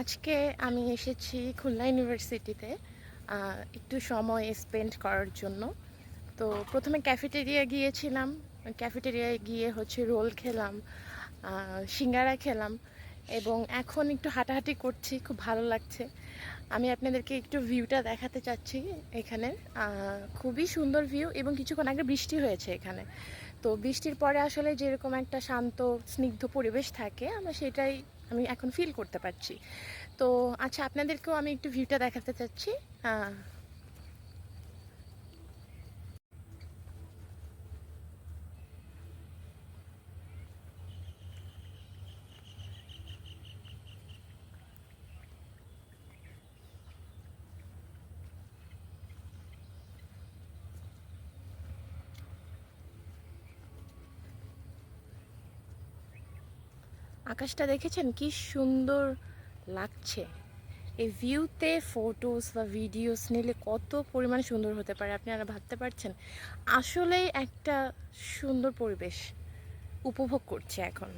আজকে আমি এসেছি খুলনা ইউনিভার্সিটিতে একটু সময় স্পেন্ড করার জন্য। তো প্রথমে ক্যাফেটেরিয়া গিয়েছিলাম। ক্যাফেটেরিয়ায় গিয়ে রোল খেলাম, সিঙ্গারা খেলাম এবং এখন একটু হাঁটাহাঁটি করছি, খুব ভালো লাগছে। আমি আপনাদেরকে একটু ভিউটা দেখাতে চাচ্ছি এখানে। খুবই সুন্দর ভিউ এবং কিছুক্ষণ আগে বৃষ্টি হয়েছে এখানে। তো বৃষ্টির পরে আসলে যেরকম একটা শান্ত স্নিগ্ধ পরিবেশ থাকে, আমি এখন ফিল করতে পারছি। তো আচ্ছা, আপনাদেরকেও আমি একটু ভিউটা দেখাতে চাচ্ছি। আহ, আকাশটা দেখেছেন কি সুন্দর লাগছে? এই ভিউতে ফটোস বা ভিডিওস নিলে কত পরিমাণ সুন্দর হতে পারে আপনারা ভাবতে পারছেন? আসলেই একটা সুন্দর পরিবেশ উপভোগ করছি এখন।